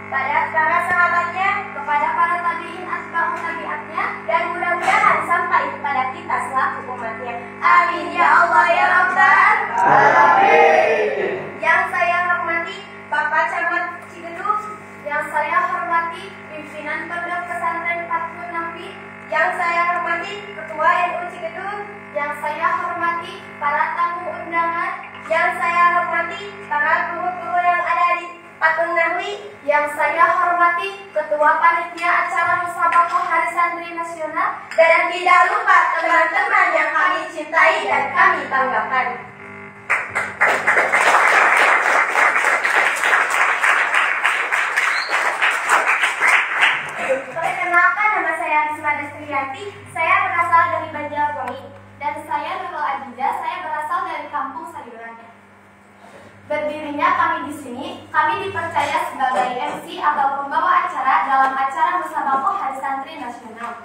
pada para sahabatnya, kepada para tabi'in atba'un tabi'atnya, dan mudah-mudahan sampai kepada kita selaku umatnya. Amin ya Allah ya Rabbal Alamin. Yang saya hormati Bapak Camat Cigedung, yang saya hormati pimpinan Pondok Pesantren Fathul Nafi, yang saya hormati Ketua NU Cigedung, yang saya hormati para tamu undangan, yang saya hormati para guru-guru yang ada di Fathul Nafi, yang saya hormati Ketua Panitia Acara Musabaqah Hari Santri Nasional, dan tidak lupa teman-teman yang kami cintai dan kami banggakan. Perkenalkan, nama saya Risma Destrianti, saya berasal dari Banjarwangi, dan saya Nurul Adida, saya berasal dari Kampung Sayuran. Berdirinya kami di sini, kami dipercaya sebagai MC atau pembawa acara dalam acara Musabaqah Hari Santri Nasional.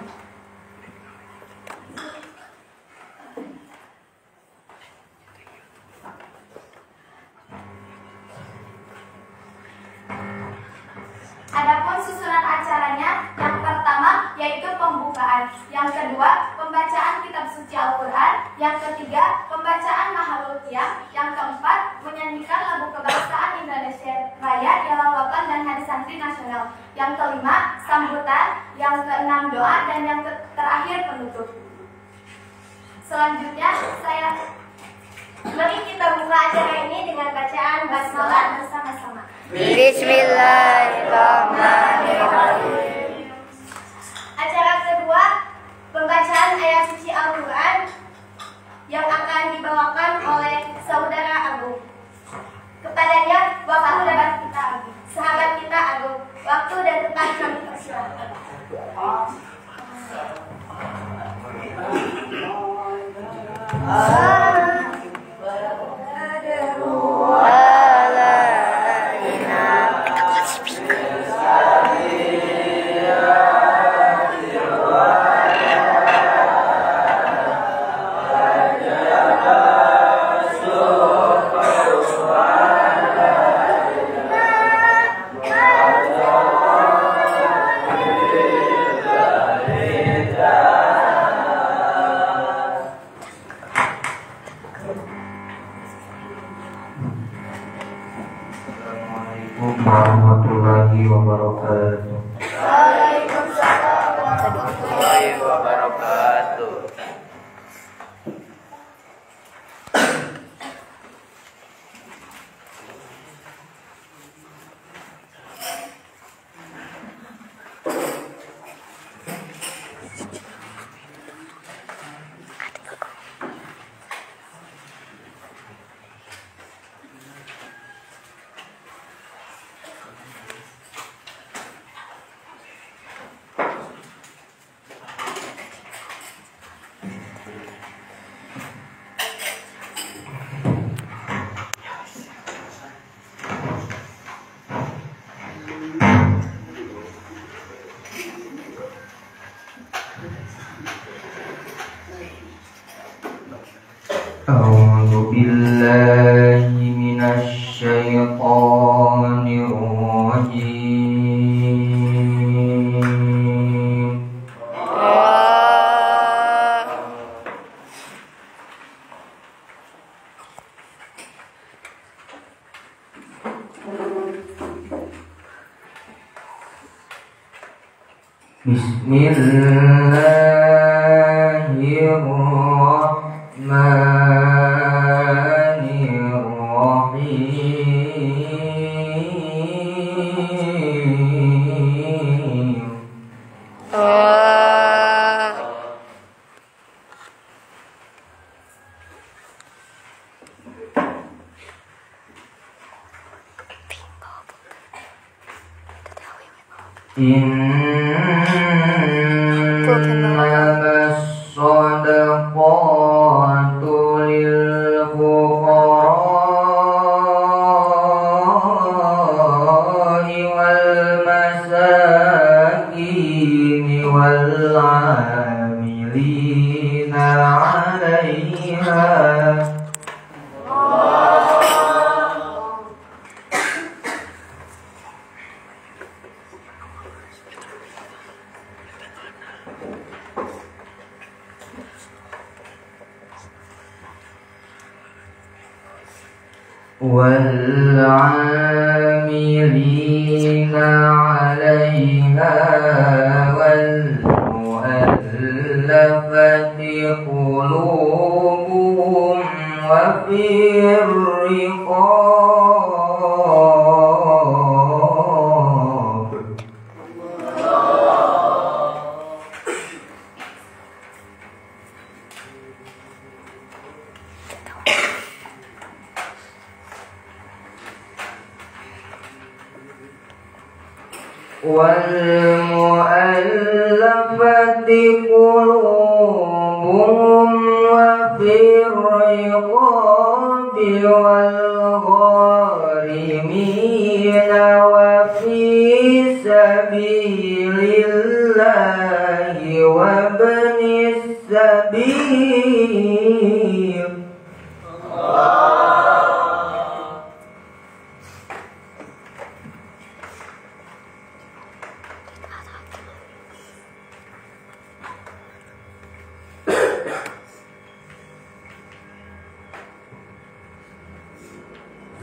Adapun susunan acaranya, yang pertama yaitu pembukaan, yang kedua pembacaan kitab suci Al-Quran, yang ketiga pembacaan Mahalul Qiyam, yang keempat menyanyikan lagu kebangsaan Indonesia Raya dalam Watan dan Hari Santri Nasional, yang kelima sambutan, yang keenam doa, dan yang terakhir penutup. Selanjutnya mari kita buka acara ini dengan bacaan basmalah bersama-sama. Bismillahirrahmanirrahim. Acara kedua, pembacaan ayat suci Al-Quran yang akan dibawakan oleh Saudara Agung. Kepadanya, sahabat kita Agung. Sahabat kita Agung, waktu dan tempat kami persilakan. Warahmatullahi wabarakatuh. Waalaikumsalam warahmatullahi wabarakatuh. A'udzu billahi minasy syaithanir rajim. Bismillahirrahmanirrahim. Innamas shadaqatu lil fuqara'i wal masakin wal 'amilina 'alaiha. والعاملين عليها والمؤلفة قلوبهم وفي الرقاب والمؤلفة قلوبهم وفي الرقاب والغارمين وفي سبيل الله وابن السبيل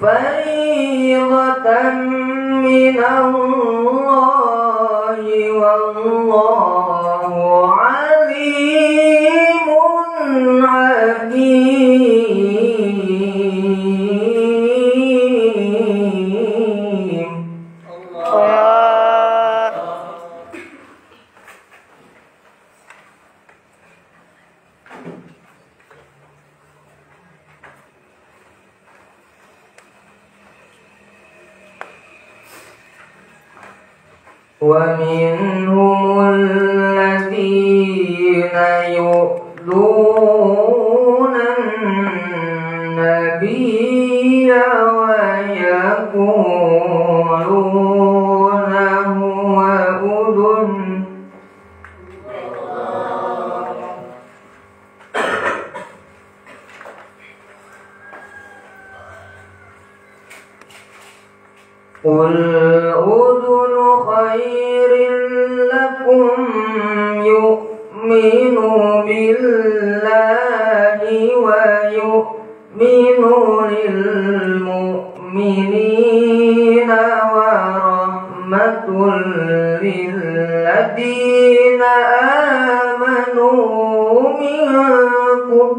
فريضة من الله والله عليم حكيم. ومنهم الذين يؤذون النبي ويقولون هو أذن قل أذن خير لكم يؤمن بالله ويؤمن للمؤمنين ورحمة للذين آمنوا منكم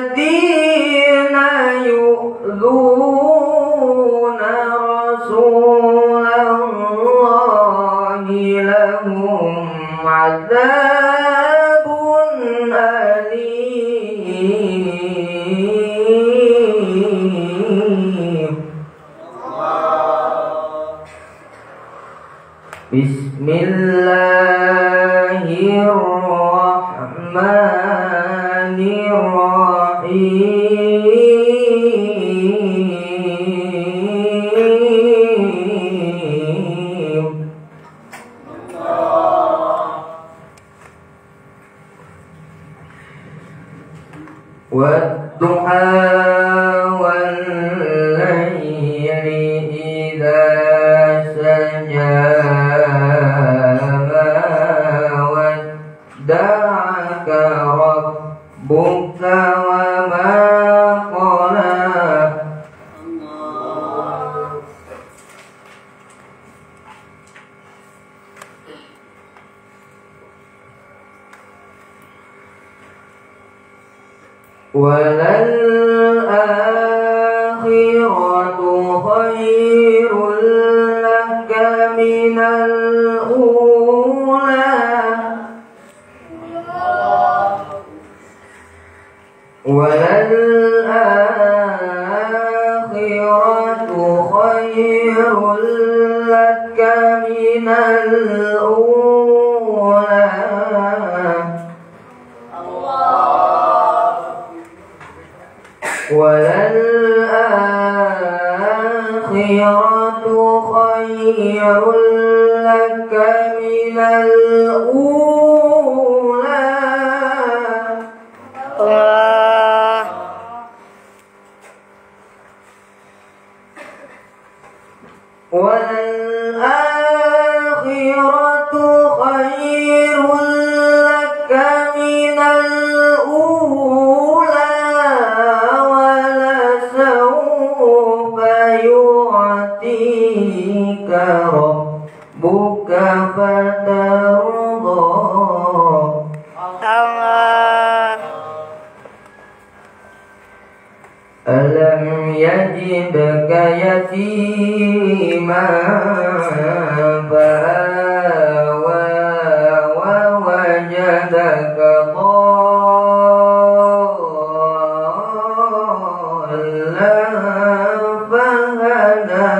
والذين يؤذون رسول الله لهم عذاب أليم. بسم الله الرحمن الرحيم. والضحى والليل إذا سجى ما ودعك ربك وما قلى. وللآخرة خير لك من الأولى وللآخرة خير لك من الأولى وللآخرة خير لك من الأولى والآخرة خير لك من الأولى ولسوف يعطيك ربك فترضى. ألم يجدك يتيما فآوى ووجدك ضالا فهدى.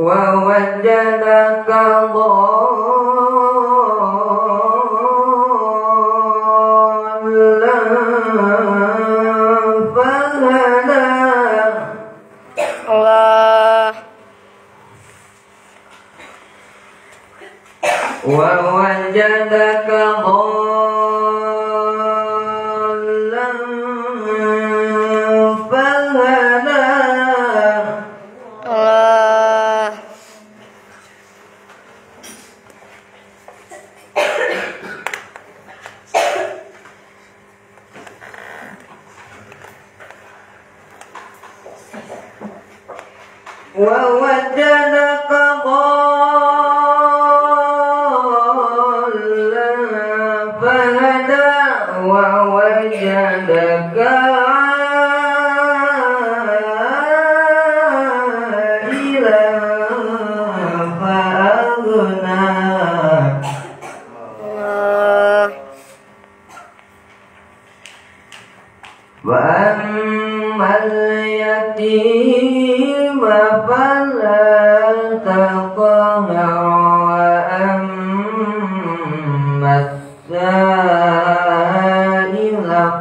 ووجدك ضالا فهدى. Allah. ووجدك ضالا فهدى. Allah. ووجدك ضالا فهدى. ووجدك عائلا فأغنى. Allah. وأما اليتيم فلا تقهر وأما السائل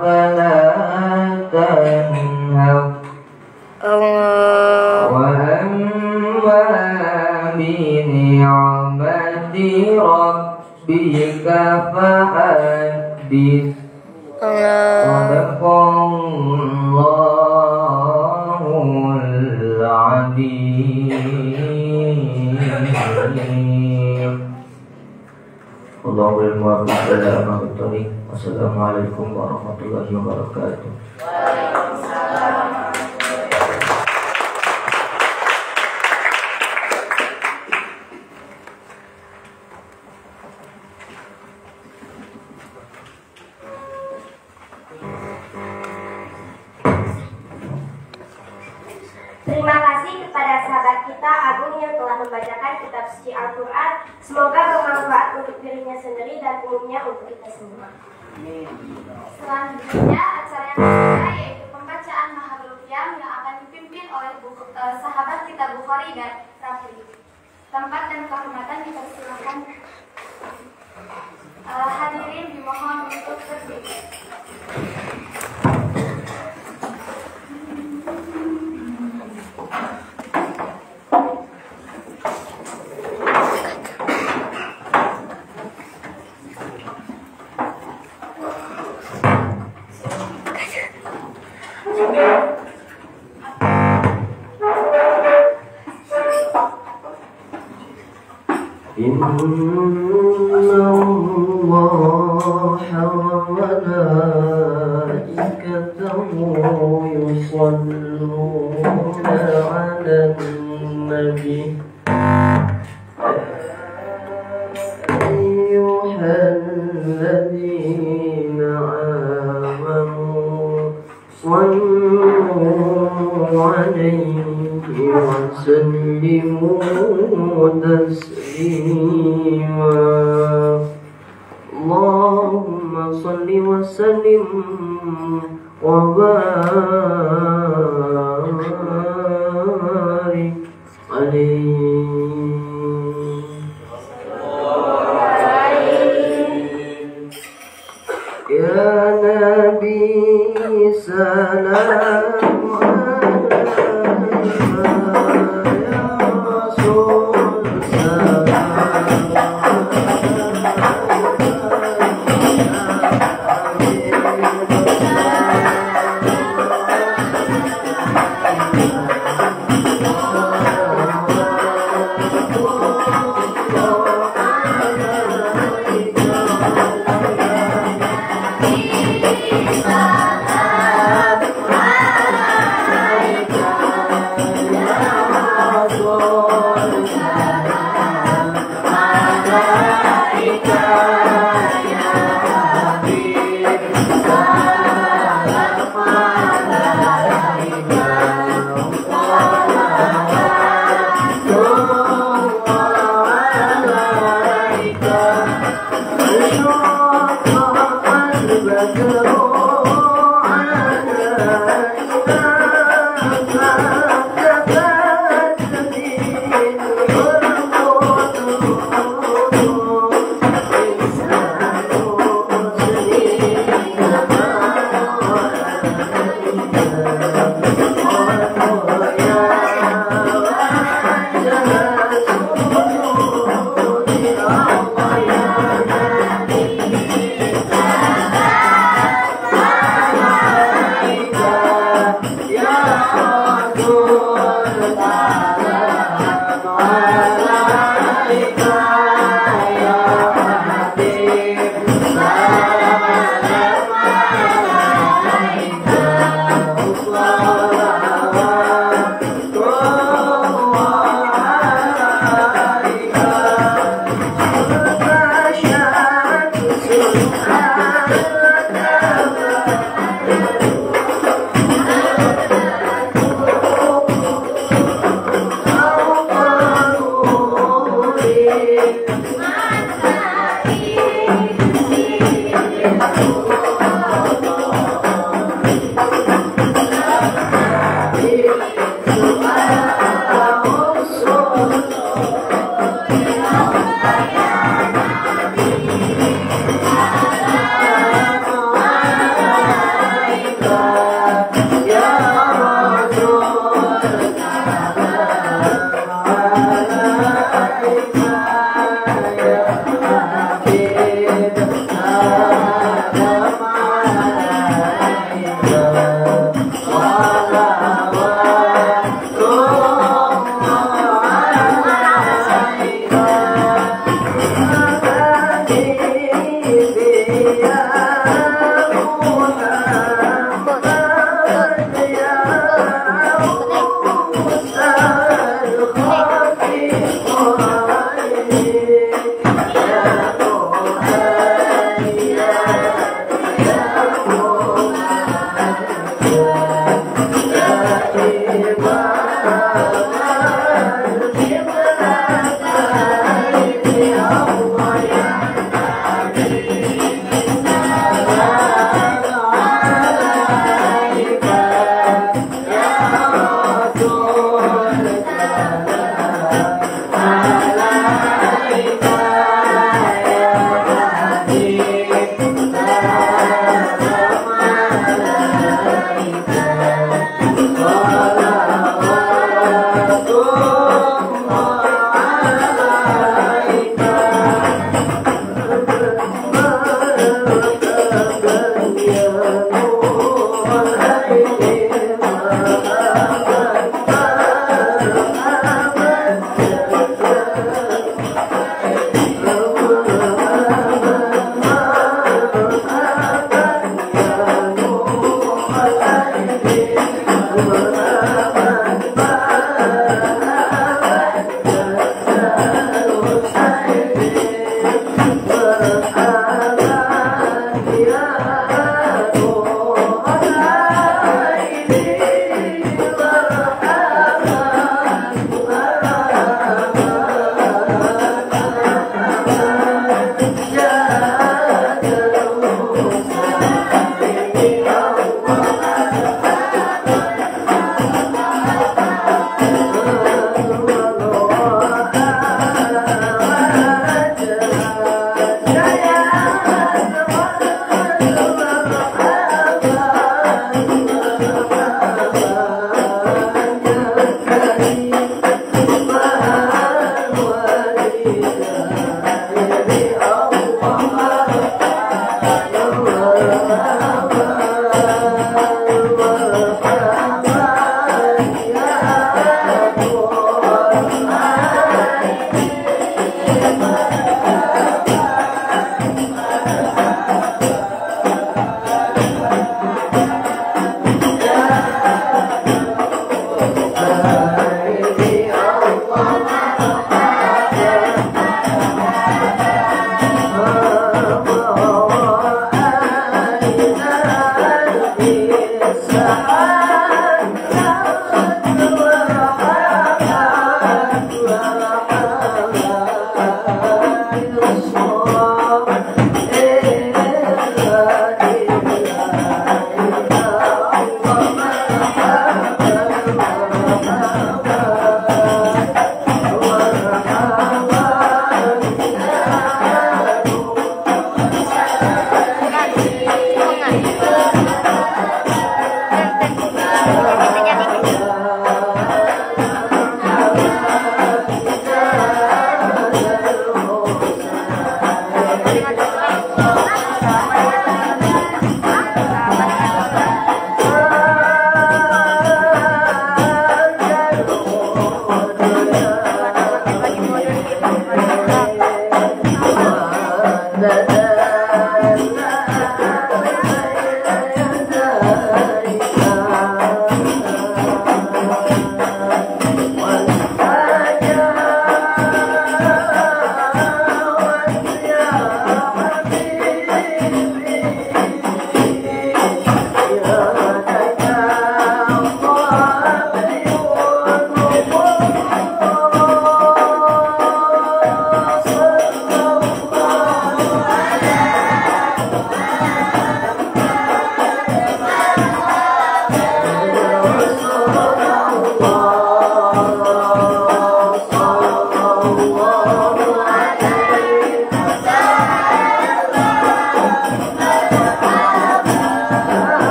فلا تنهر. Allah. وأما بنعمة ربك فحدث. Allah. Sadaqallahul Azim. Allahumma wabarakatuh. Wassalamualaikum warahmatullahi wabarakatuh. Terima kasih kepada sahabat kita Agung yang telah membacakan kitab suci Al-Quran. Semoga bermanfaat untuk dirinya sendiri dan umumnya untuk kita semua. Selanjutnya acara yang kedua yaitu pembacaan Mahabul Qiyam yang akan dipimpin oleh sahabat kita Bukhari dan Rafi. Tempat dan kehormatan dipersilakan. Hadirin dimohon untuk berdiri. Inna Allaha wa malaikatahu yusalluna 'alan nabi. Ayyuhalladzina amanu sallu 'alaihi wa sallimu taslima. Allahumma salli wa sallim wa barik alaihi. Ya Nabi salam alayka, ya Rasul salam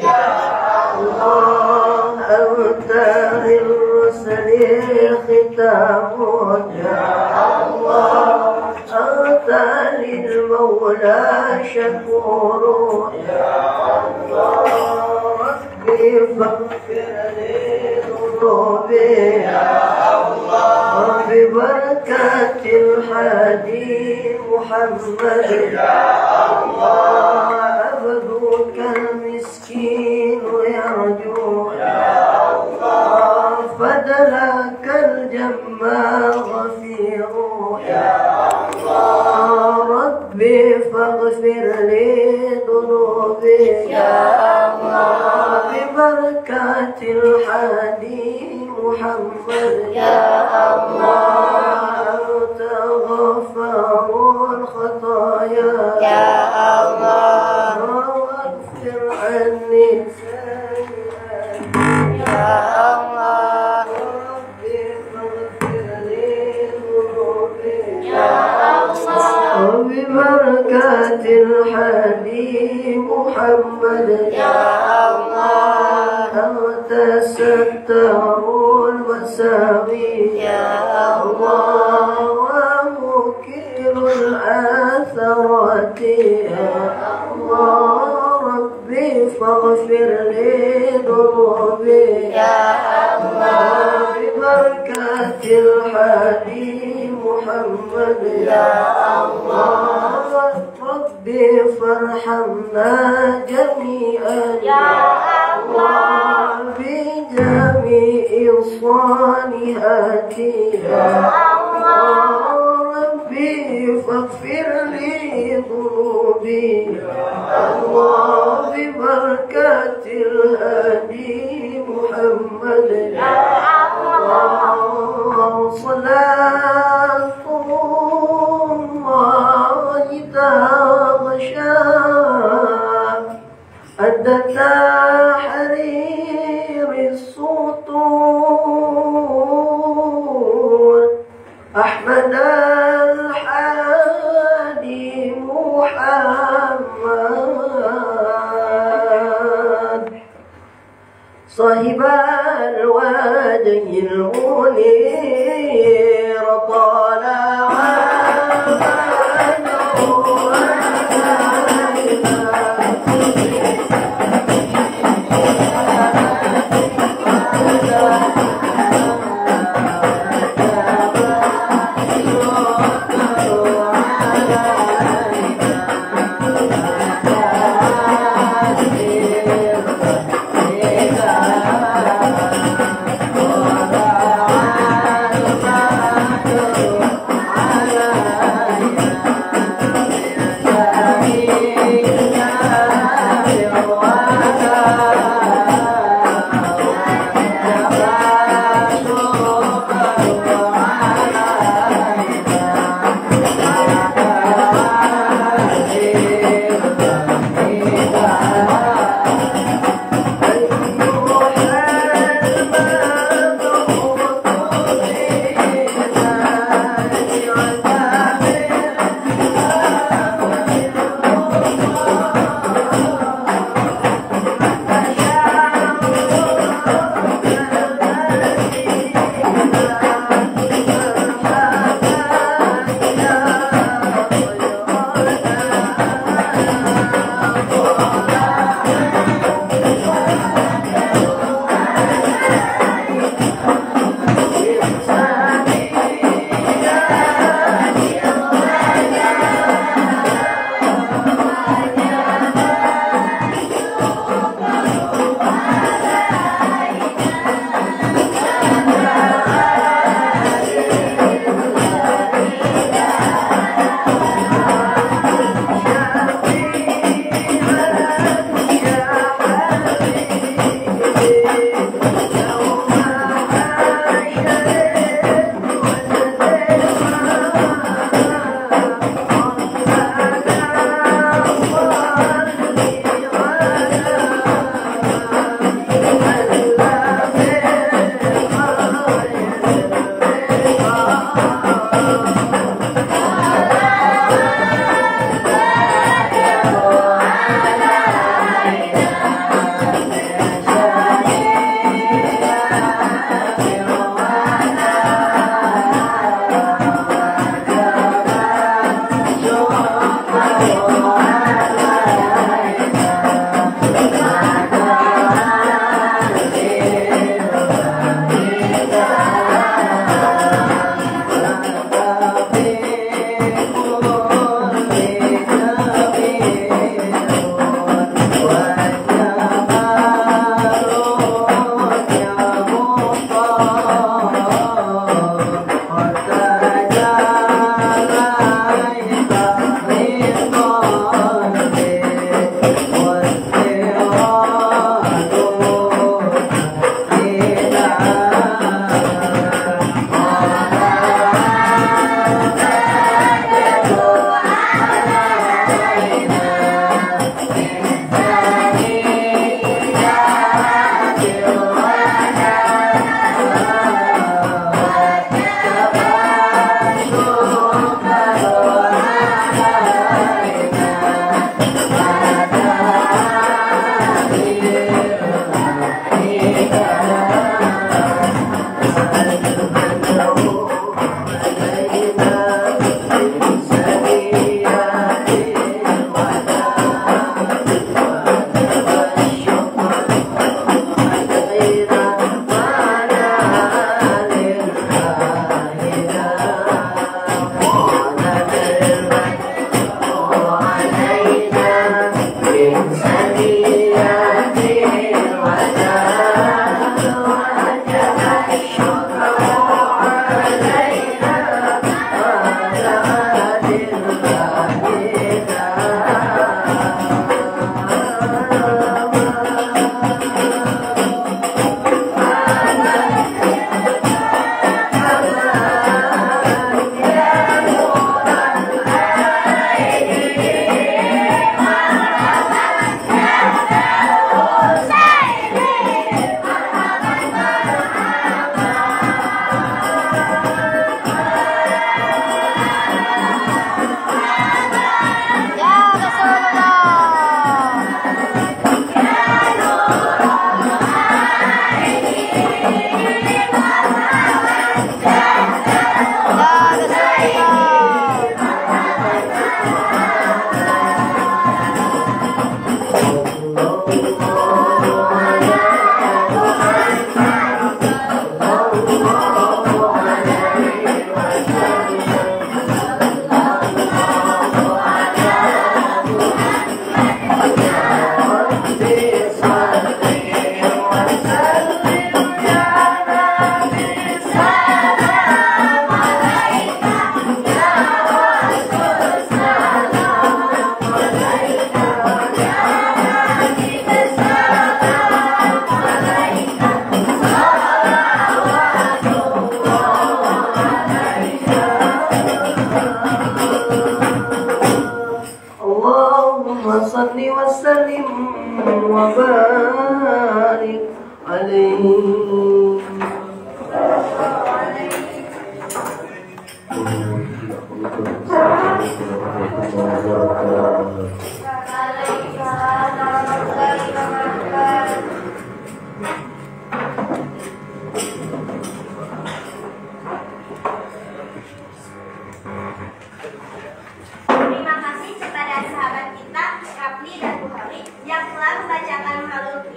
يا الله أنت للرسل ختام يا الله أنت للمولى شكور يا الله ربي فاغفر لي ذنوبي يا الله ببركة الحديث محمد يا الله عبدك المسكين يرجو يا الله فدلك الجمال غفير يا الله ربي فاغفر لي ذنوبي يا الله ببركة الحديث محمد يا الله أنت غفار الخطايا يا الله واغفر عني سيئاتي يا الله ربي فاغفر لي ذنوبي يا الله وببركة الحبيب محمد يا الله أنت ستار المساوي يا الله ومكيل الآثرات يا الله ربي فاغفر لي ذنوبي يا الله ببركة الحبيب محمد يا الله ربي فارحمنا جميعا يا الله بجميع الصالحات يا الله ربي فاغفر لي ذنوبي يا الله ببركة الهادي محمد يا الله صلاة الله تغشى أدت حرير السطور أحمد الحادي محمد صاحب الوجه المنير طالع Oh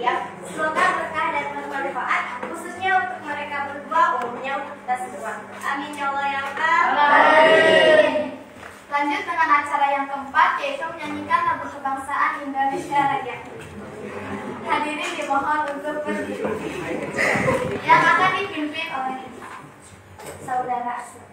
walafiat. Semoga berkah dan bermanfaat, khususnya untuk mereka berdua, umumnya untuk kita semua. Amin ya Allah ya Rabbal Alamin. Lanjut dengan acara yang keempat, yaitu menyanyikan lagu kebangsaan Indonesia Raya. Hadirin dimohon untuk berdiri. Yang akan dipimpin oleh Saudara Asli.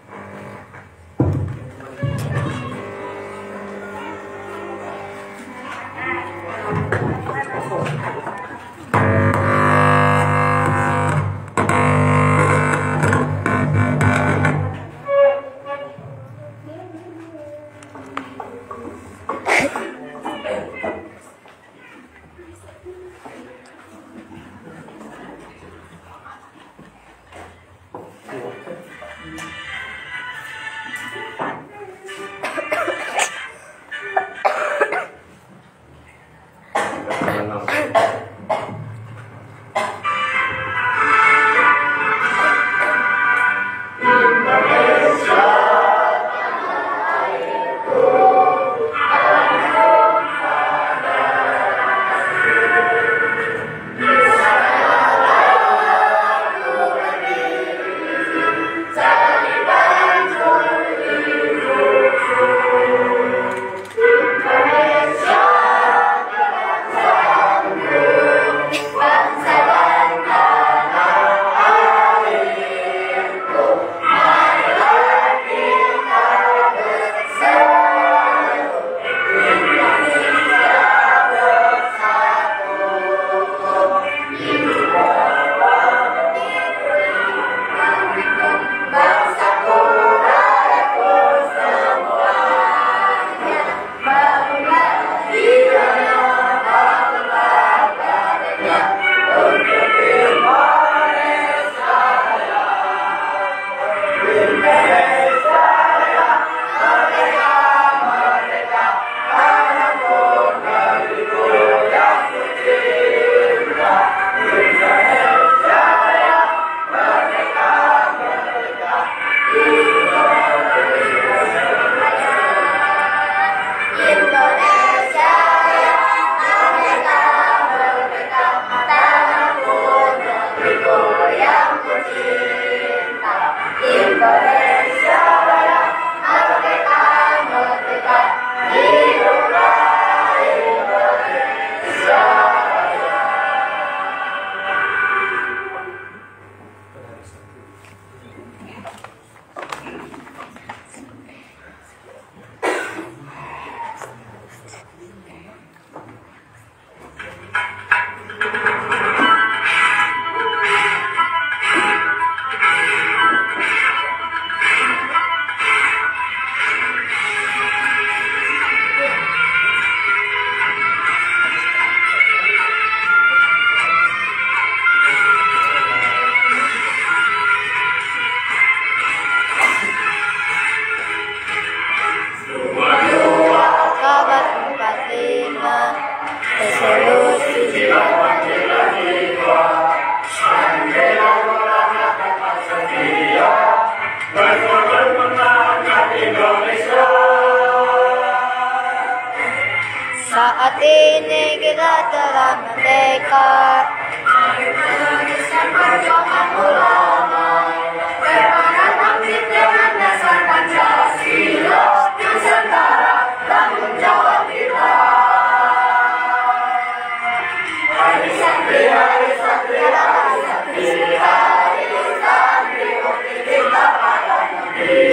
Saat ini kita telah merdeka. Indonesia perjuangan ulama, berperan aktif dengan dasar Pancasila, Nusantara tanggung jawab kita. Hari santri, hari santri, hari santri, hari santri, bukti kita pada negeri.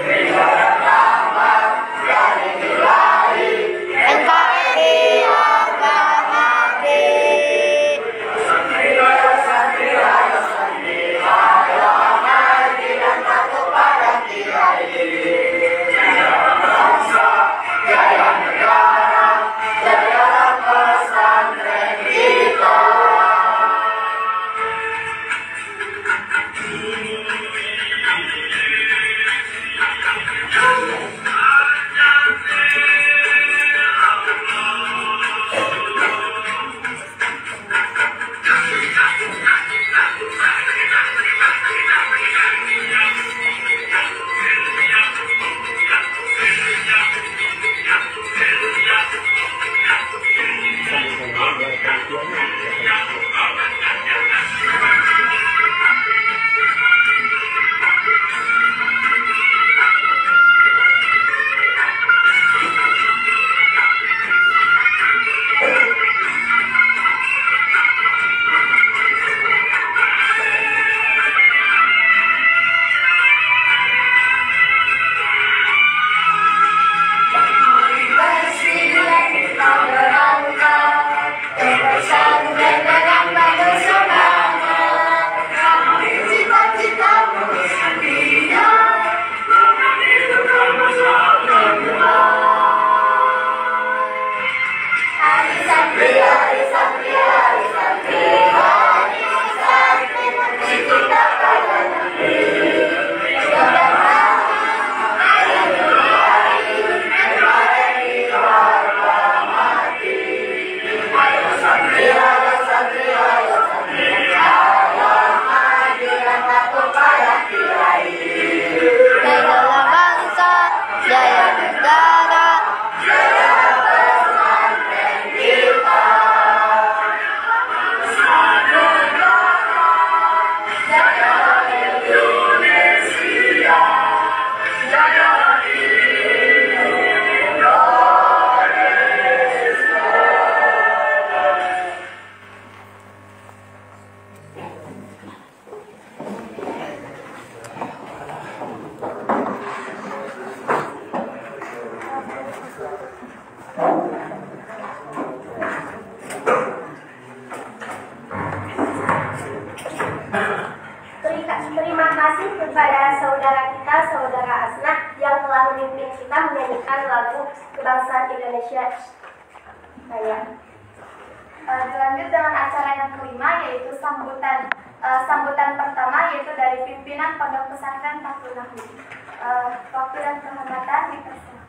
Negara damai, sekali dilari, NKRI harga mati. kasih kepada saudara kita, saudara Asna, yang telah memimpin kita menyanyikan lagu kebangsaan Indonesia. Dilanjut dengan acara yang kelima, yaitu sambutan pertama, yaitu dari pimpinan Pondok Pesantren Fathul Nahwi. Waktu dan kehormatan dipersilakan.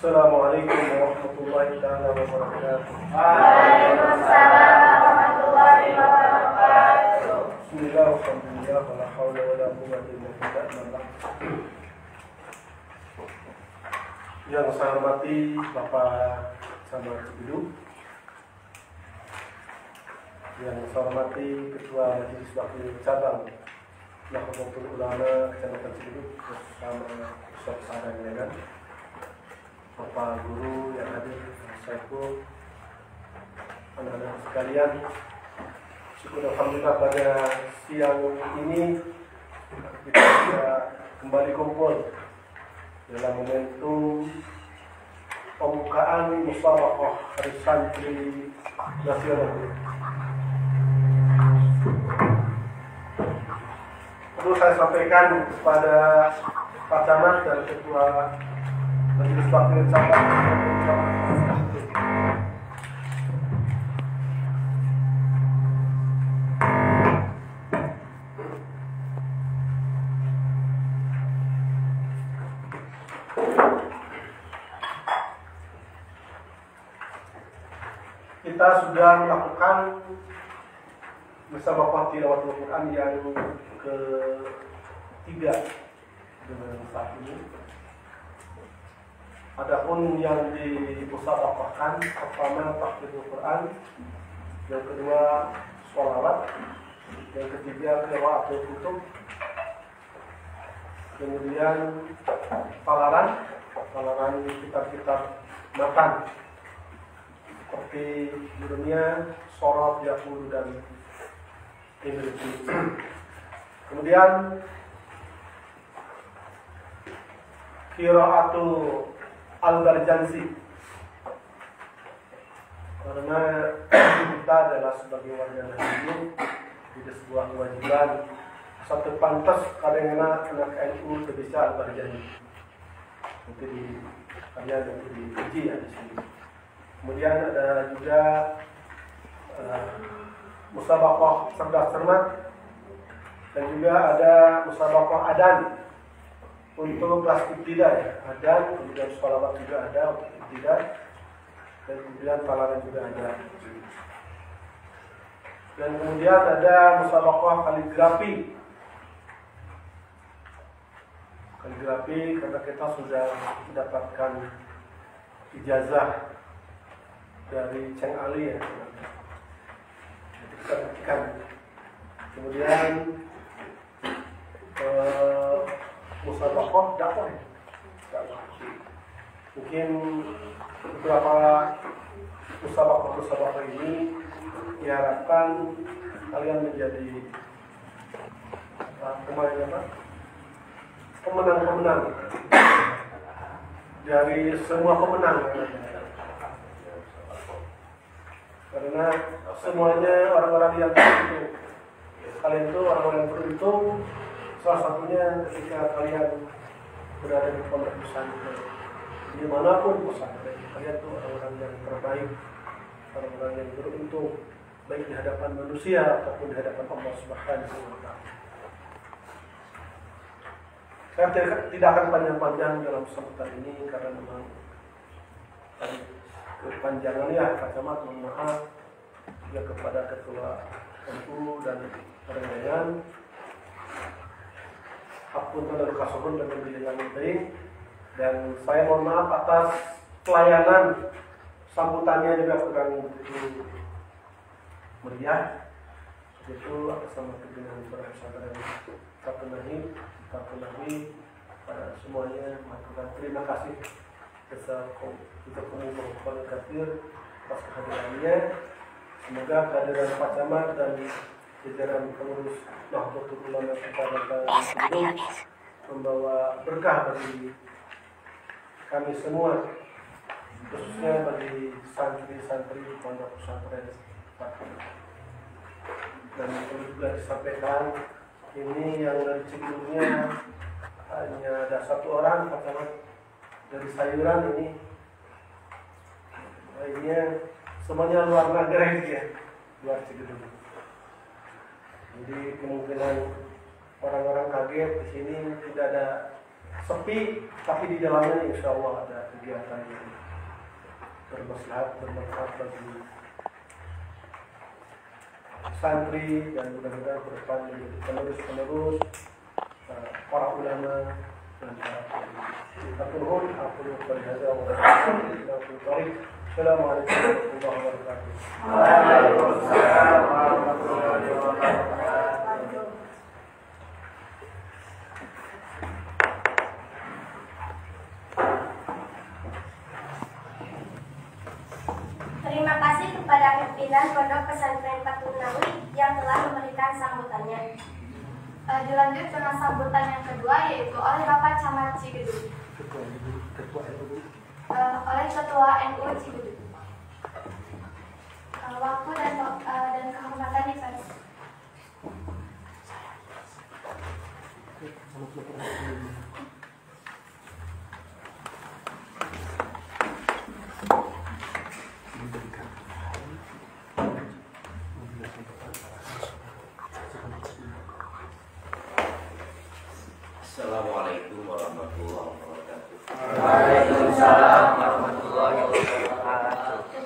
Assalamualaikum warahmatullahi wabarakatuh. Waalaikumsalam warahmatullahi wabarakatuh. Bismillah, alhamdulillah, wala hawla wala quwwata illa billah. Yang saya hormati Bapak Camat Cibidu, yang saya hormati Ketua Majelis Wakil Cabang Nahdlatul Ulama Kecamatan Cibidu bersama Ustaz Sarang Legan, Bapak Guru yang hadir, Saiful, anak-anak sekalian. Syukur alhamdulillah pada siang ini kita sudah kembali kumpul dalam momentum pembukaan musabaqah Hari Santri Nasional. Perlu saya sampaikan kepada Pak Camat dan Ketua Majelis Wakil Cabang kita sudah melakukan musabaqah tilawatul Quran yang ketiga dengan saat ini. Adapun yang dimusabaqahkan pertama tahfidz Quran, yang kedua sholawat, yang ketiga qiraatul kutub, kemudian palaran kitab-kitab matan seperti judulnya Sorot, Yaqulu dan Indonesia. Kemudian qiraatul Al-Barjansi, karena kita adalah sebagai warga negara tidak sebuah kewajiban satu pantas kadang-kadang anak NU bisa Al-Barjansi nanti di kalian nanti diuji ya di sini. Kemudian ada juga musabaqah cerdas cermat, dan juga ada musabaqah adan untuk kelas ibtidaiyah, adan, kemudian sholawat juga ada untuk ibtidaiyah, dan kemudian palaran juga ada. Dan kemudian ada musabaqah kaligrafi karena kita sudah mendapatkan ijazah dari Ceng Ali ya, kita buktikan. Kemudian musabaqah dakwah. Mungkin beberapa musabaqah ini diharapkan kalian menjadi pemenang dari semua pemenang, karena semuanya orang-orang yang beruntung. Kalian itu orang-orang yang beruntung, salah satunya ketika kalian berada di pondok pesantren, dimanapun pesantren, kalian itu orang-orang yang terbaik, orang-orang yang beruntung, baik di hadapan manusia ataupun di hadapan Allah Subhanahu wa Ta'ala. Saya tidak akan panjang-panjang dalam sambutan ini karena memang kepanjangannya Pak Camat, mohon maaf ya kepada Ketua NU dan rekan-rekan. Hapunten dan kasuhun dan dengan penting, dan saya mohon maaf atas pelayanan sambutannya juga kurang begitu meriah. Itu atas nama pimpinan para pesantren Fathul Nahwi pada semuanya mengaturkan terima kasih kita kumpul kafir atas kehadirannya. Semoga kehadiran Pak Camat dan jajaran pengurus Nahdlatul Ulama Kecamatan membawa berkah bagi kami semua, khususnya bagi santri-santri pondok pesantren. Dan perlu juga disampaikan, ini yang dari Cikidungnya hanya ada 1 orang Pak Camat. Dari sayuran ini lainnya semuanya luar Nagreg ya, luar Cikidung. Jadi kemungkinan orang-orang kaget di sini tidak ada sepi, tapi di dalamnya insya Allah ada kegiatan yang bermanfaat bagi santri dan mudah-mudahan ke depan menjadi penerus-penerus para ulama dan para penuhun. Aku berhasil Assalamualaikum warahmatullahi wabarakatuh. Waalaikumsalam warahmatullahi wabarakatuh. Terima kasih kepada pimpinan Pondok Pesantren Fathul Nawi yang telah memberikan sambutannya. Dilanjut dengan sambutan yang kedua, yaitu oleh Bapak Camat Cikidung. Oleh Ketua NU Cikidung. Waktu dan kehormatan dipersilakan. Assalamualaikum warahmatullahi wabarakatuh. Waalaikumsalam warahmatullahi wabarakatuh.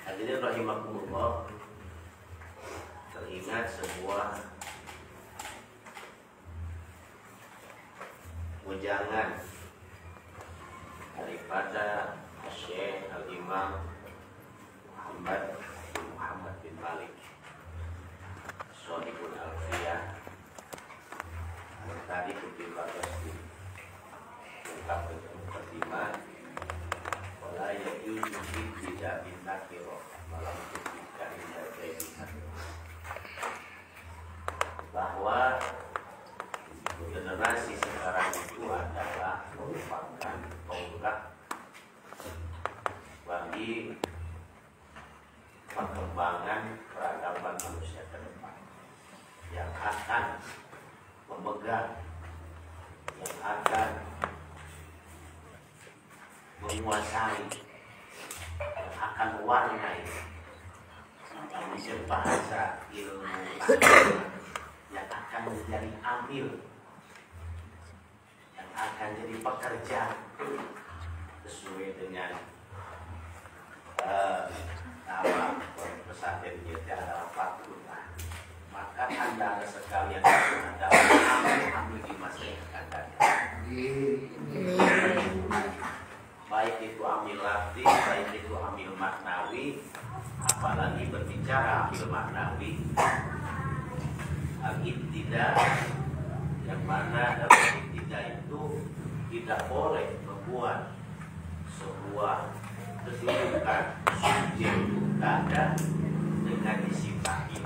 Hadirin rahimakumullah, teringat sebuah ujangan daripada Syekh Al-Imam Muhammad bagi perkembangan peradaban manusia ke depan yang akan memegang, yang akan menguasai, yang akan mewarnai bahasa ilmu agama, yang akan menjadi amil, yang akan jadi pekerja sesuai dengan nama pesantren kita adalah Fakultas. Maka Anda sekalian adalah amil di masa yang akan datang. Baik itu amil lafzi, baik itu amil maknawi, apalagi berbicara amil maknawi, al-ibtida, yang mana dalam ibtida itu tidak boleh membuat sebuah kedudukan subjek mubtada dengan isim fa'il.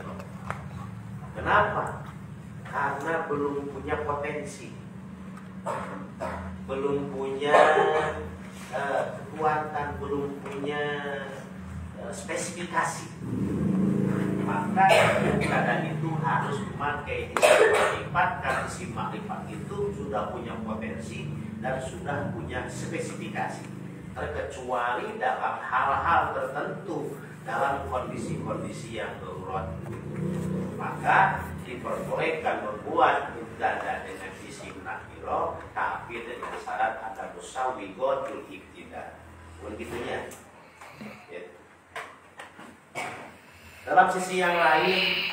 Kenapa? Karena belum punya potensi, belum punya kekuatan, belum punya spesifikasi. Maka keadaan itu harus memakai isim makrifat, karena isim makrifat itu sudah punya potensi dan sudah punya spesifikasi. Terkecuali dalam hal-hal tertentu, dalam kondisi-kondisi yang darurat, maka diperbolehkan membuat mubtada dengan isim nakiro, tapi dengan syarat ada musawwiqatul ibtida. Begitunya. Ya. Dalam sisi yang lain,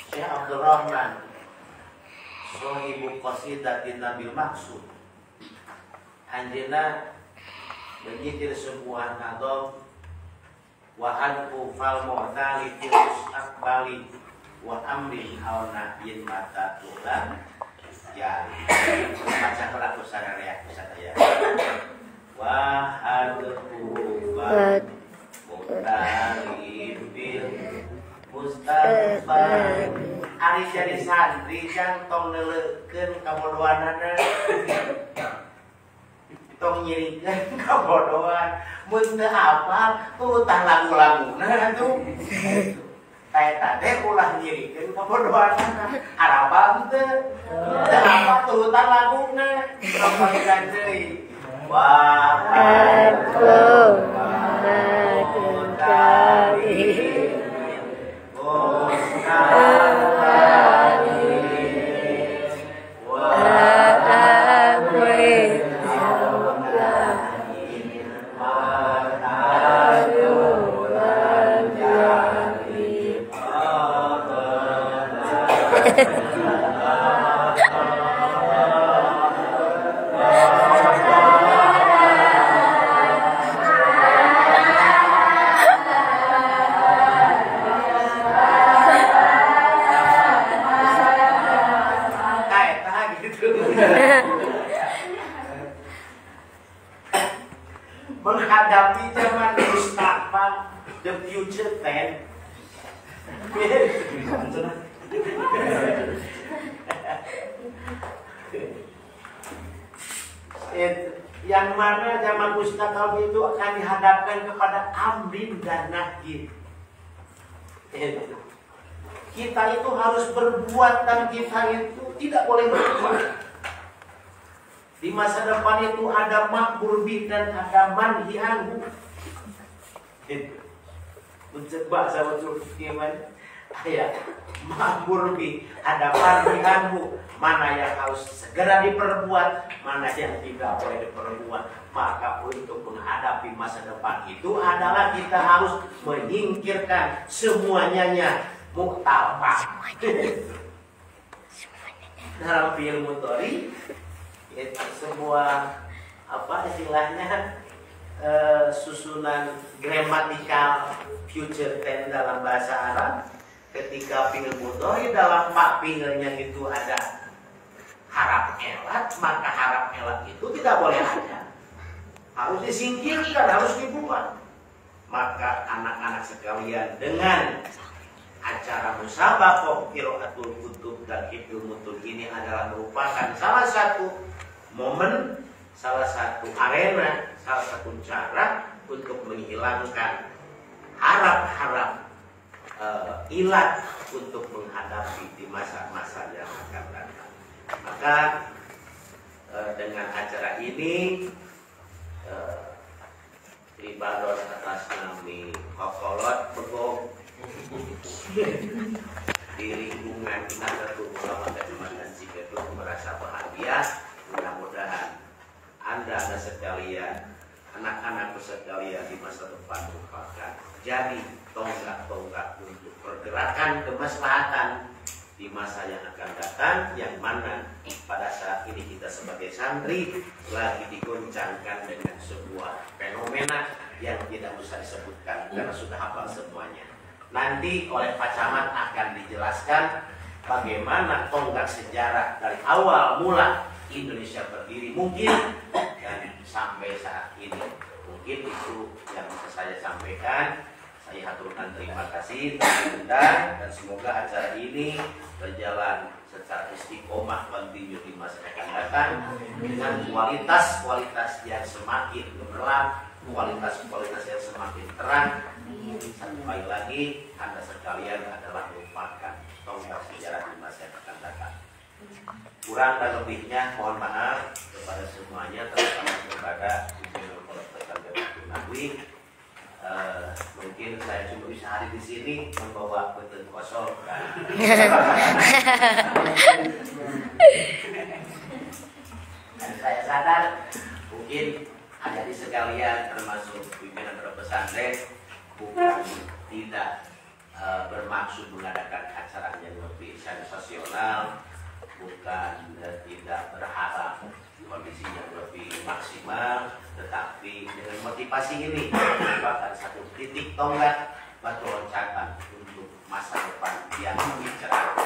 Syekh Abdul Rahman Sohibu Qasidatin Nabil Maksud anjena menyitir sebuah nadom wahadku fal mu'tali fil mustaqbali wa amrin aw nahyin mata tulan. Ya, baca pelaku sadar ya, saya. Wahadku fal mu'tali fil mustaqbali. Ari jadi santri kan tong neulekeun kabodohanana. Tong nyirikeun kabodohan. Mun teu hafal tutah lagu-laguna tuh. Eta teh ulah nyirikeun kabodohanana. Arapal teu. Teu hafal tutah laguna. Sampaikan deui. Menghadapi zaman mustaqbal, the future tense. Yang mana zaman mustaqbal itu akan dihadapkan kepada amrin dan nahyi. Kita itu harus berbuat dan kita itu tidak boleh berbuat. Di masa depan itu ada makmur bih dan ada manhi anhu. Untuk bahasa betul gimana? Ya, makmur bih, ada manhi anhu. Mana yang harus segera diperbuat, mana yang tidak boleh diperbuat. Maka untuk menghadapi masa depan itu adalah kita harus menyingkirkan semuanya muktalafah. Dalam ilmu tori itu sebuah apa istilahnya susunan gramatikal future tense dalam bahasa Arab. Ketika fi'il mudhari dalam pak fi'ilnya itu ada harap elat, maka harap elat itu tidak boleh ada, harus disingkirkan, harus dibuang. Maka anak-anak sekalian, dengan acara musabaqah qiraatul kutub dan hifdzul mutun ini adalah merupakan salah satu momen, salah satu arena, salah satu cara untuk menghilangkan harap-harap ilat untuk menghadapi di masa-masa yang akan datang. Maka dengan acara ini ibadah atas nami kokolot begong di lingkungan Nahdlatul Ulama Kalimantan Cikedung merasa bahagia. Mudah-mudahan Anda sekalian, anak-anakku sekalian di masa depan merupakan jadi tonggak-tonggak untuk pergerakan kemaslahatan di masa yang akan datang, yang mana pada saat ini kita sebagai santri lagi digoncangkan dengan sebuah fenomena yang tidak usah disebutkan karena sudah hafal semuanya. Nanti oleh Pak Camat akan dijelaskan bagaimana tonggak sejarah dari awal mula Indonesia berdiri mungkin dan sampai saat ini. Mungkin itu yang bisa saya sampaikan. Saya haturkan terima kasih teman-teman, dan semoga acara ini berjalan secara istiqomah continue di masa yang akan datang dengan kualitas yang semakin gemerlap, kualitas yang semakin terang. Sampai lagi Anda sekalian adalah merupakan tonggak sejarah di masa yang akan datang. Kurang dan lebihnya mohon maaf kepada semuanya, terutama kepada Gubernur Kota Nawi. Mungkin saya cuma bisa hadir di sini membawa beten kosong kan. Dan saya sadar mungkin adik sekalian termasuk pimpinan pesantren bukan tidak bermaksud mengadakan acara yang lebih sensasional, bukan tidak berharap kondisi yang lebih maksimal, tetapi dengan motivasi ini merupakan satu titik tonggak batu loncatan untuk masa depan yang lebih cerah.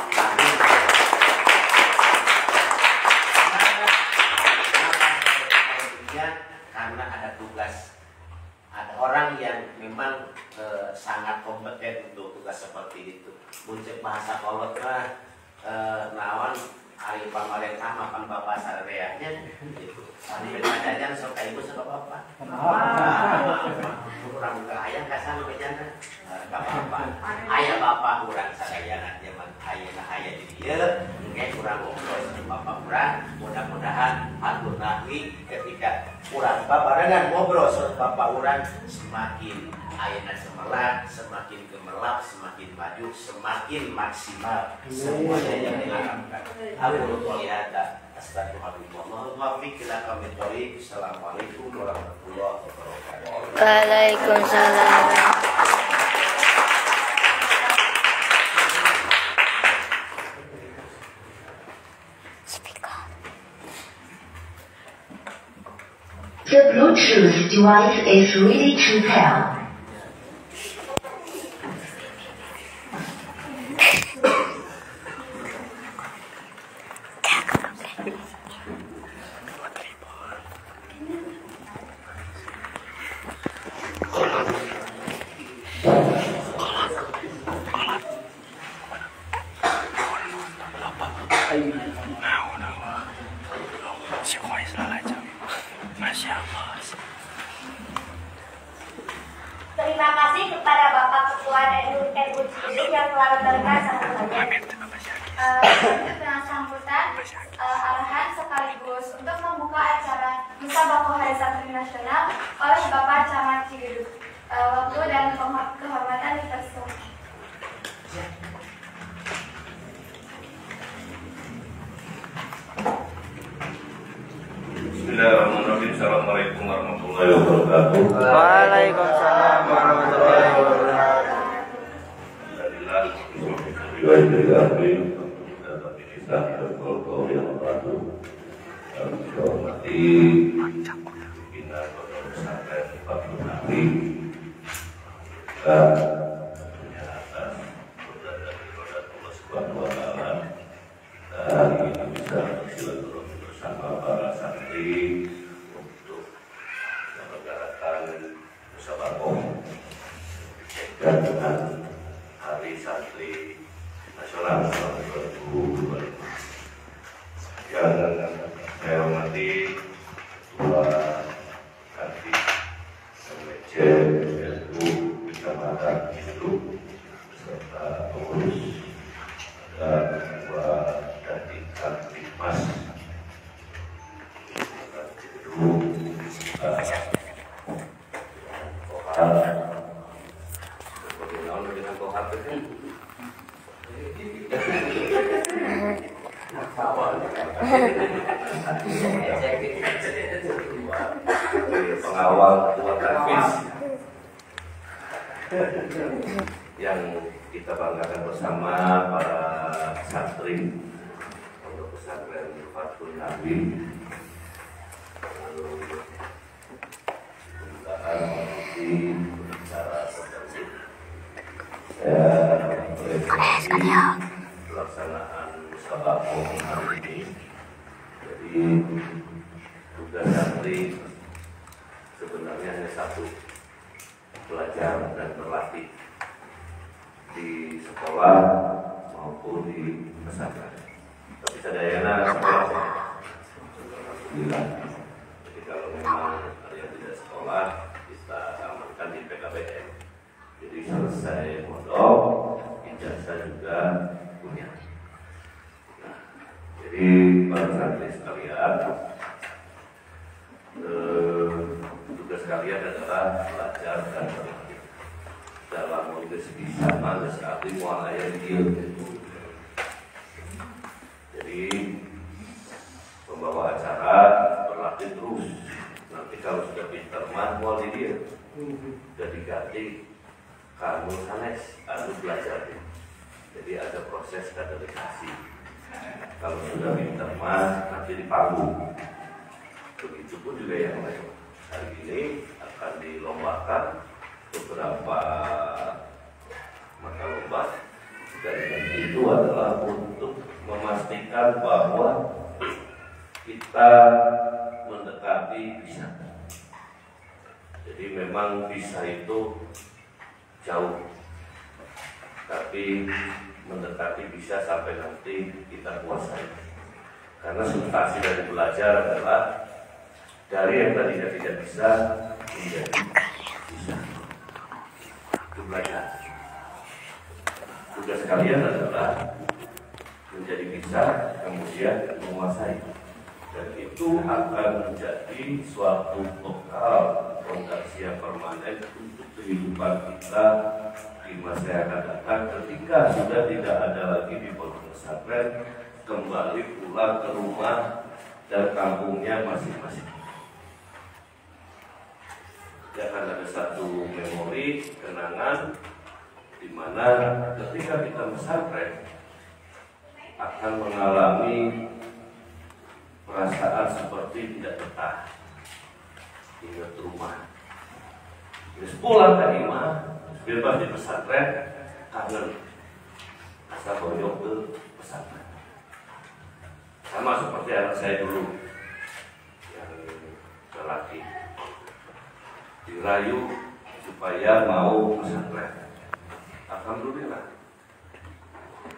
Karena ada tugas, ada orang yang memang sangat kompeten untuk tugas seperti itu. Muncul bahasa kolot nawan hari pamalen sama kan bapak sareanya gitu. Tadi berjajan sok ibu sama bapak. Kurang kaya kasar bejana. Bapak. Ayah bapak kurang sadayana zaman ayah di dia. Mungkin kurang ngobrol sama bapak kurang. Mudah-mudahan hatur nahwi ketika kurang babarengan ngobrol sama bapak kurang semakin ayana semelat, semakin gemerlap, semakin maju, semakin maksimal semuanya yang diharapkan. Aku lihat Assalamualaikum warahmatullahi wabarakatuh. Waalaikumsalam. The Bluetooth device is ready to pair. Terima kasih kepada Bapak Ketua NU Cikedung yang telah memberikan sambutan. Dengan sambutan arahan sekaligus untuk membuka acara Musabaqah Hari Santri Nasional oleh Bapak Camat Cikedung. Waktu dan kehormatan dipersilakan. Bismillahirrahmanirrahim. Assalamualaikum warahmatullahi wabarakatuh. Waalaikumsalam warahmatullahi wabarakatuh. Bersama para santri untuk menyelenggarakan musabaqah dan dengan Hari Santri Nasional tahun 2020. Yang saya hormati Ketua Santri CSU Kecamatan Ciledug serta pengurus dan Ketua dan Kamtibmas Ciledug pengawal ketua Tanfis yang kita banggakan bersama para santri Pondok Pesantren Fathul Nabi, lalu pembukaan di acara tertentu pelaksanaan musabaqah hari ini. Jadi tugas santri sebenarnya hanya satu, belajar dan berlatih di sekolah maupun di pesantren. Tapi sadayana sekolah, alhamdulillah. Jadi kalau memang ada yang tidak sekolah, kita amankan di PKBM. Jadi selesai mondok, ijazah juga punya. Nah, jadi para santri sekalian, tugas kalian adalah belajar dan berlatih dalam kondisi sama sekali mualaya dia. Jadi pembawa acara berlatih terus. Nanti kalau sudah pintar mah mual di dia, jadi ganti kamu sanes anu belajar. Jadi ada proses kaderisasi. Kalau sudah pintar mah nanti di panggung. Begitu pun juga yang lain. Hari ini akan dilombakan beberapa mata lomba, dan itu adalah untuk memastikan bahwa kita mendekati bisa. Jadi memang bisa itu jauh, tapi mendekati bisa sampai nanti kita kuasai. Karena substansi dari belajar adalah dari yang tadinya tidak bisa menjadi bisa. Itu belajar. Tugas kalian adalah menjadi bisa, kemudian menguasai. Dan itu akan menjadi suatu bekal fondasi yang permanen untuk kehidupan kita di masa yang akan datang, ketika sudah tidak ada lagi di pondok pesantren, kembali pulang ke rumah dan kampungnya masing-masing. Akan ada satu memori kenangan di mana ketika kita pesantren akan mengalami perasaan seperti tidak betah, ingat rumah. Terus pulang ke imah, bebas di pesantren, kangen asal boyok ke pesantren. Sama seperti anak saya dulu yang lelaki, dirayu supaya mau pesantren. Alhamdulillah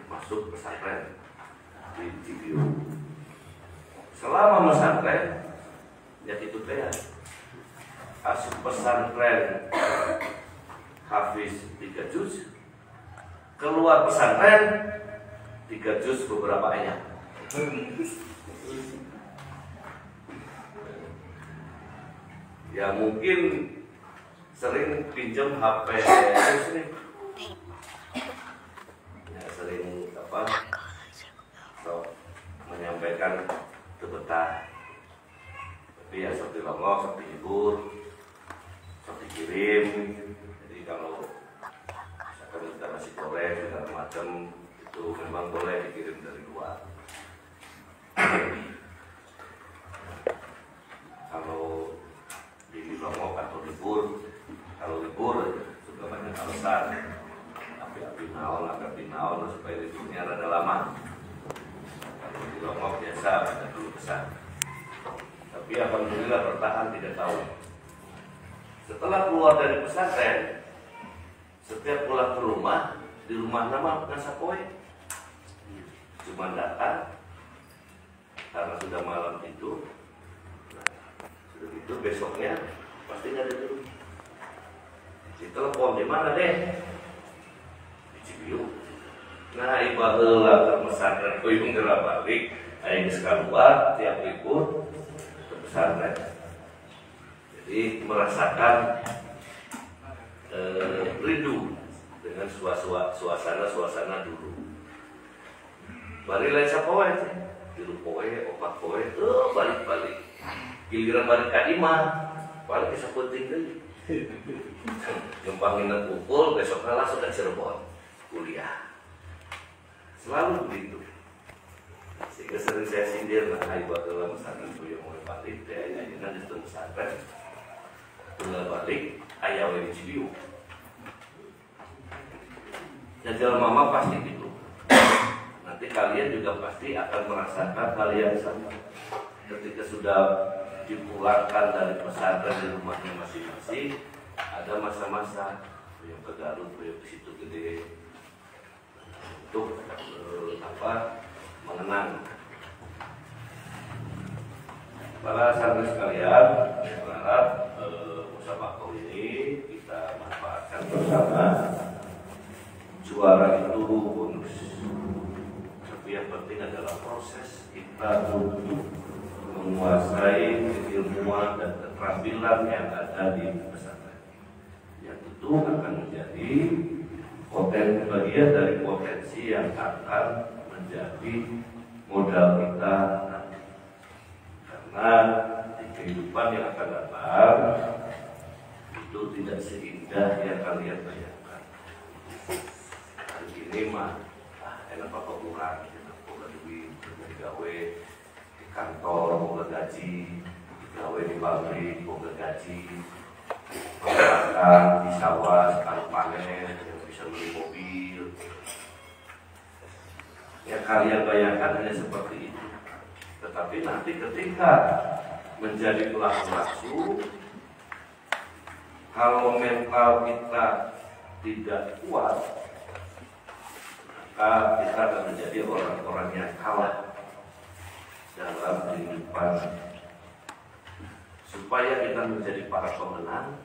masuk pesantren di Cibiru. Selama pesantren ya itu teh asup pesantren hafiz 3 juz, keluar pesantren 3 juz beberapa ayat. Ya mungkin sering pinjam HP sering, ya sering apa, so, menyampaikan betah. Tapi ya seperti longok, seperti hibur, seperti kirim. Jadi kalau misalkan kita nasi goreng segala macam itu memang boleh dikirim dari luar. Kalau di longok atau libur, kalau libur sudah banyak alasan, api naon supaya liburnya rada lama. Kalau di longok biasa ada dulu pesan. Tapi alhamdulillah bertahan 3 tahun. Setelah keluar dari pesantren, setiap pulang ke rumah, di rumah nama nasa kowe, cuma datang karena sudah malam tidur. Nah, sudah tidur besoknya pasti nggak ada dulu. ditelepon di mana deh? Di Cibiu. Nah, ibadah ke pesantren kuyung gerak balik, ayo keluar tiap libur ke pesantren. Jadi merasakan rindu dengan suasana dulu. Balik lain siapa wae teh? Tilu poe, opat poe, tuh balik. Giliran balik ka imah, balik bisa penting deui. Nyumpangin kumpul, besoknya langsung ke Cirebon kuliah. Selalu begitu. Sehingga sering saya sindir, nah ibu adalah pesantren yang mulai balik, dia ayahnya di pesantren, mulai balik, ayah di Cibiu. Jajal mama pasti gitu. Nanti kalian juga pasti akan merasakan hal yang sama. Ketika sudah dipulangkan dari pesantren di rumahnya masing-masing, ada masa-masa yang ke Garut, yang ke situ gede untuk mengenang. Para santri sekalian, saya berharap musabaqah ini kita manfaatkan bersama. Juara itu bonus, tapi yang penting adalah proses kita untuk menguasai keilmuan dan keterampilan yang ada di pesantren. Yang itu akan menjadi bagian dari potensi yang akan menjadi modal kita nanti. Karena di kehidupan yang akan datang itu tidak seindah yang kalian bayangkan. Hari ini mah enak apa kurang, boga duit, gawe di kantor, boga gaji, gawe di pabrik, boga gaji, makan di sawah sekali panen, yang bisa beli mobil. Yang kalian bayangkan hanya seperti itu. Tetapi nanti ketika menjadi pelaku, kalau mental kita tidak kuat, maka kita akan menjadi orang-orang yang kalah dalam kehidupan. Supaya kita menjadi para pemenang,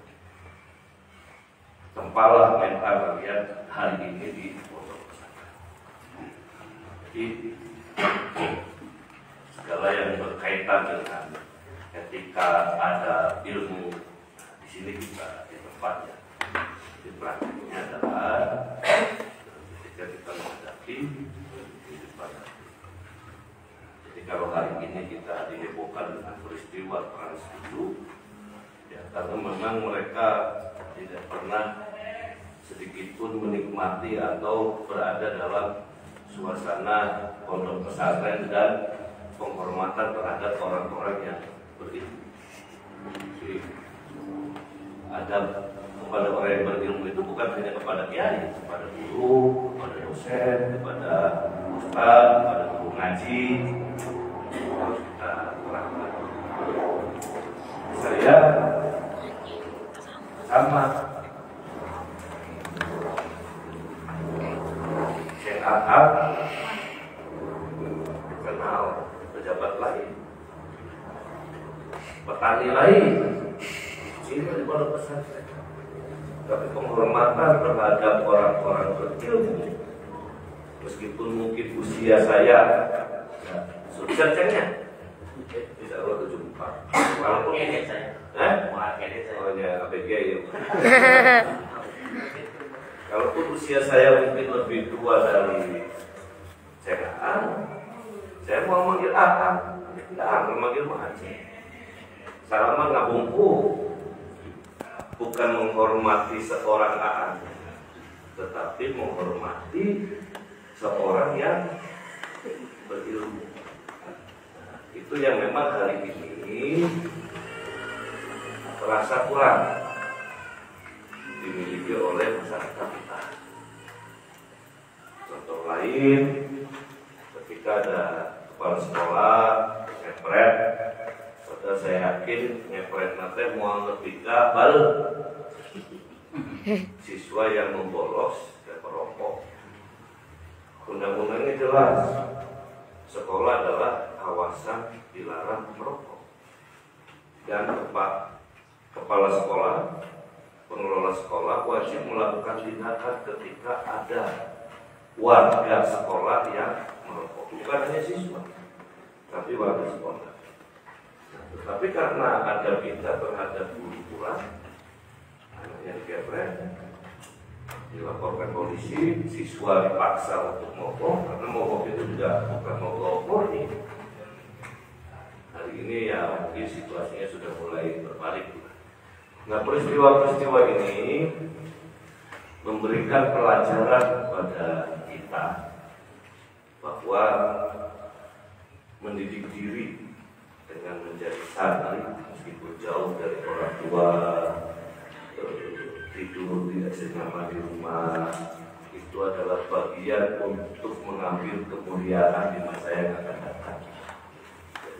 tempalah mental kalian hari ini di pondok pesantren. Jadi segala yang berkaitan dengan ketika ada ilmu di sini kita di tempatnya, di praktiknya adalah ketika kita menghadapi kehidupan. Jadi kalau hari ini kita dihebohkan dengan peristiwa Trans 7, ya karena memang mereka tidak pernah sedikit pun menikmati atau berada dalam suasana pondok pesantren dan penghormatan terhadap orang-orang yang berilmu. Jadi, adab kepada orang yang berilmu itu bukan hanya kepada kiai, kepada guru, kepada dosen, kepada ustaz, kepada guru ngaji, harus kita terapkan. Saya sama Syekh Ahad kenal pejabat lain, petani lain, ini di pondok pesantren. Tapi penghormatan terhadap orang-orang berilmu, meskipun mungkin usia saya sudah cengnya bisa Allah 74. Walaupun ini saya, oh ya APG ya. Kalaupun usia saya mungkin lebih tua dari saya mau manggil akang, tidak manggil Mahaji. Salama ngabungku, bukan menghormati seorang akang, tetapi menghormati seorang yang berilmu. Itu yang memang hari ini terasa kurang dimiliki oleh masyarakat kita. Contoh lain, ketika ada kepala sekolah ngepret, padahal saya yakin ngepret nanti mau lebih kabel siswa yang membolos dan merokok. Undang-undangnya jelas, sekolah adalah kawasan dilarang merokok, dan kepala sekolah pengelola sekolah wajib melakukan tindakan ketika ada warga sekolah yang merokok, bukan hanya siswa, tapi warga sekolah. Tetapi karena ada berita terhadap guru pula, anaknya dikeprek, dilaporkan polisi, siswa dipaksa untuk mogok, karena mogok itu juga bukan mogok murni. Hari ini ya mungkin situasinya sudah mulai berbalik. Nah, peristiwa-peristiwa ini memberikan pelajaran kepada kita bahwa mendidik diri dengan menjadi santri meskipun jauh dari orang tua, tidur tidak senyaman di rumah, itu adalah bagian untuk mengambil kemuliaan di masa yang akan datang.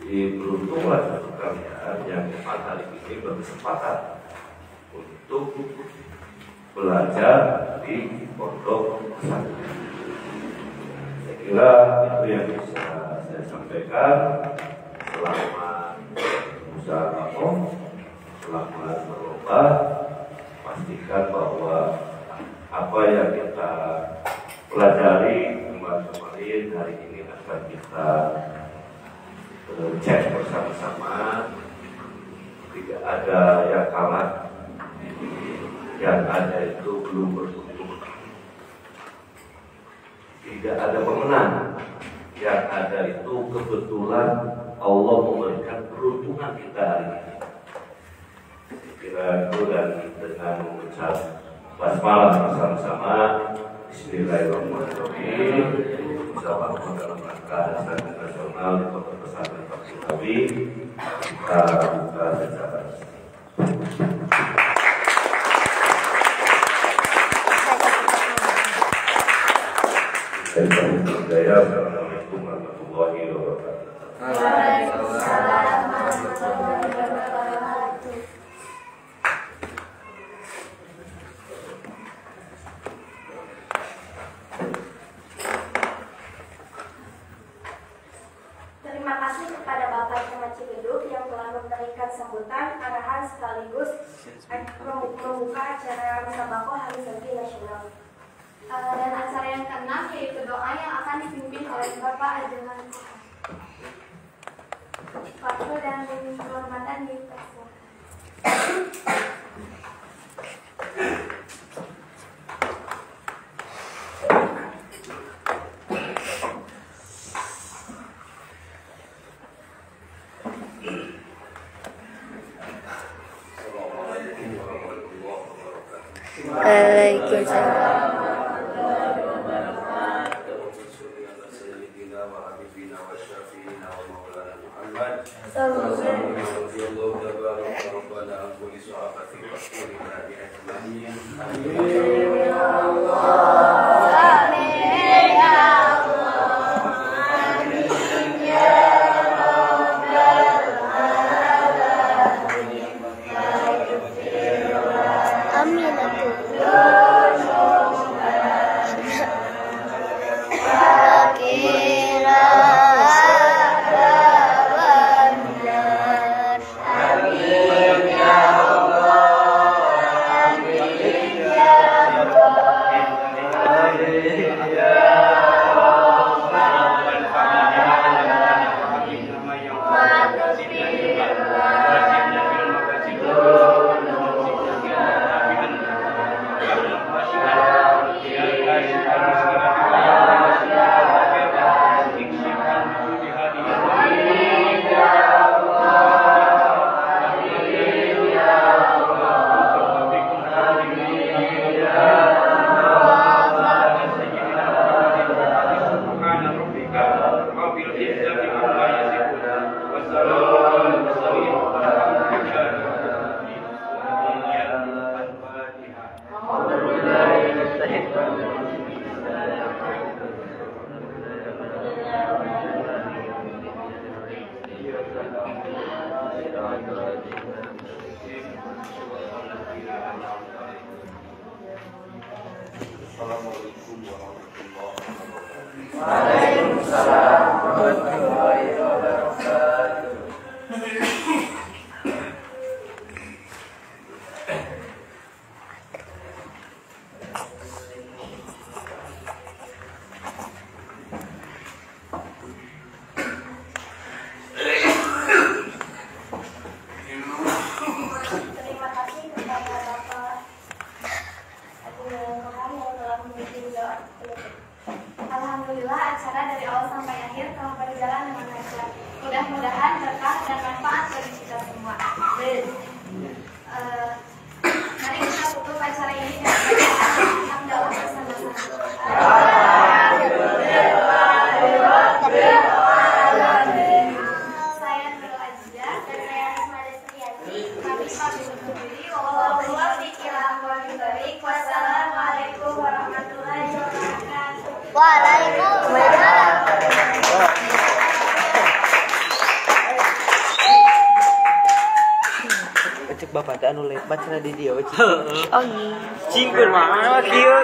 Jadi beruntunglah satu kalian yang 4 hari ini berkesempatan untuk belajar di pondok pesantren. Saya kira itu yang bisa saya sampaikan. Selamat usaha kamu, selamat berlomba. Pastikan bahwa apa yang kita pelajari kemarin hari ini akan kita cek bersama-sama. Tidak ada yang kalah, yang ada itu belum bertumbuh. Tidak ada pemenang, yang ada itu kebetulan Allah memberikan peruntungan kita hari ini. Saya kira itu, dan dengan mengucap basmalah bersama-sama, Bismillahirrahmanirrahim. Insyaallah dalam rangka Hari Nasional di Pondok Pesantren Fathul Hawiyah kita buka secara Assalamualaikum warahmatullahi wabarakatuh. Waalaikumsalam warahmatullahi wabarakatuh. Terima kasih kepada Bapak Camat Cibeduk yang telah memberikan sambutan, arahan sekaligus membuka acara Musabaqah Hari Santri Nasional. Dan acara yang keenam yaitu doa yang akan dipimpin oleh Bapak Ajeman Waktu dan kehormatan dipersilakan. Waalaikumsalam. Assalamualaikum warahmatullahi wabarakatuh. Waalaikumsalam warahmatullahi wabarakatuh. awal sampai akhir telah berjalan dengan lancar. Mudah-mudahan berkah dan manfaat bagi kita semua. Mari kita tutup acara ini dengan hamdalah bersama-sama. Saya Nurul Aziza dan saya Risma Destriani. Kami pamit undur diri. Wassalamualaikum warahmatullahi wabarakatuh. Waalaikumsalam. Cek bapak tak anu lebat cenah di dia. Oh iya. Cingkeun mah kieu.